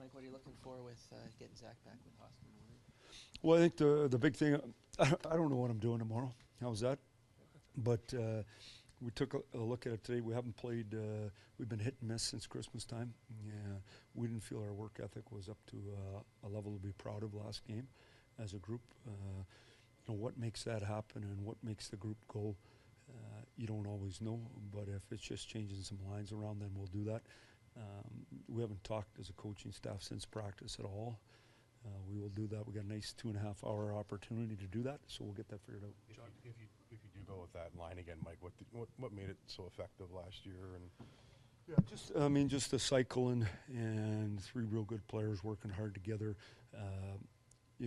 Mike, what are you looking for with getting Zach back with Hoskman and Woodard? Well, I think the big thing, I don't know what I'm doing tomorrow. How's that? But we took a look at it today. We haven't played, we've been hit and miss since Christmas time. Yeah, we didn't feel our work ethic was up to a level to be proud of last game as a group. What makes that happen and what makes the group go, you don't always know. But if it's just changing some lines around, then we'll do that. We haven't talked as a coaching staff since practice at all. We will do that. We got a nice 2.5-hour opportunity to do that, so we'll get that figured out. If you do go with that line again, Mike, what made it so effective last year? And yeah, just the cycle and three real good players working hard together.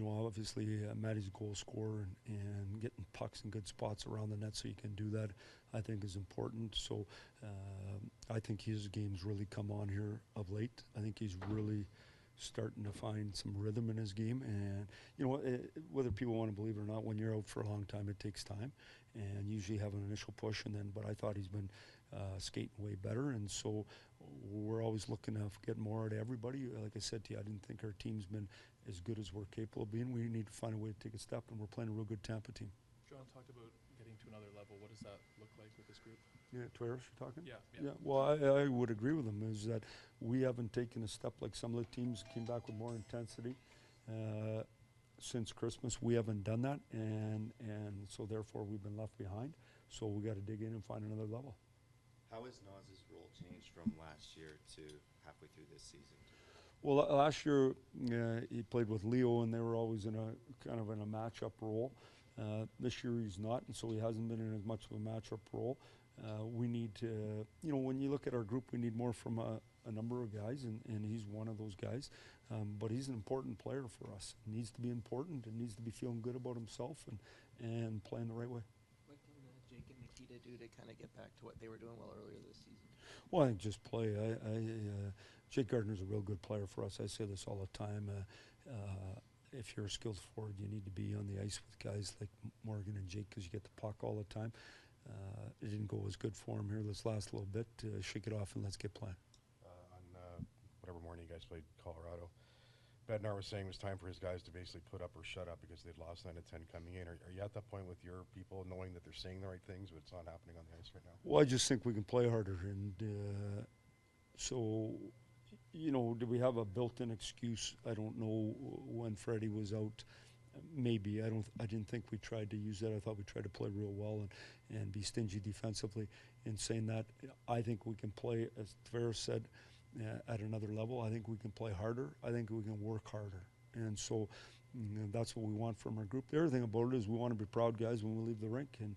Obviously Matty's a goal scorer and getting pucks in good spots around the net, so you can do that, I think, is important. So I think his game's really come on here of late. I think he's really starting to find some rhythm in his game, and whether people want to believe it or not, when you're out for a long time, it takes time, and usually have an initial push, but I thought he's been skating way better, and so we're always looking to get more out of everybody. Like I said to you, I didn't think our team's been as good as we're capable of being. We need to find a way to take a step, and we're playing a real good Tampa team. John talked about getting to another level. What does that look like with this group? Yeah, Twares, you're talking? Yeah. Well, I would agree with him, is that we haven't taken a step like some of the teams came back with more intensity since Christmas. We haven't done that, and so therefore we've been left behind. So we got to dig in and find another level. How has Naz's role changed from last year to halfway through this season? Well, last year he played with Leo, and they were always in a kind of in a matchup role. This year he's not, and so he hasn't been in as much of a matchup role. We need to, when you look at our group, we need more from a number of guys, and he's one of those guys. But he's an important player for us. He needs to be important and needs to be feeling good about himself and playing the right way. What can Jake and Nikita do to kind of get back to what they were doing well earlier this season? Well, I think just play. Jake Gardner's a real good player for us. I say this all the time. If you're a skilled forward, you need to be on the ice with guys like Morgan and Jake, because you get the puck all the time. It didn't go as good for him here this last little bit. Shake it off and let's get playing. On whatever morning you guys played Colorado, Bednar was saying it was time for his guys to basically put up or shut up because they'd lost 9 of 10 coming in. Are you at that point with your people, knowing that they're saying the right things, but it's not happening on the ice right now? Well, I just think we can play harder, and so, do we have a built-in excuse? I don't know. When Freddie was out, maybe. I didn't think we tried to use that. I thought we tried to play real well and be stingy defensively. In saying that, I think we can play, as Tavares said, at another level. I think we can play harder. I think we can work harder. And so that's what we want from our group. The other thing about it is we want to be proud guys when we leave the rink. And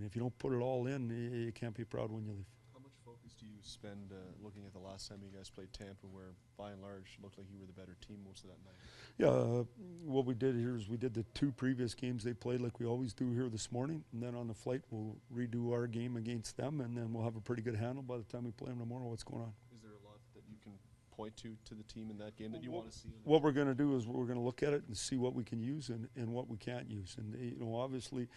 if you don't put it all in, you can't be proud when you leave. How much focus do you spend looking at the last time you guys played Tampa, where by and large looked like you were the better team most of that night? Yeah, what we did here is we did the 2 previous games they played like we always do here this morning, and then on the flight we'll redo our game against them, and then we'll have a pretty good handle by the time we play them tomorrow what's going on. Is there a lot that you can point to the team in that game that you want to see? What we're going to do is we're going to look at it and see what we can use and what we can't use. And obviously,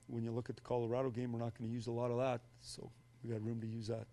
when you look at the Colorado game, we're not going to use a lot of that, so we got room to use that.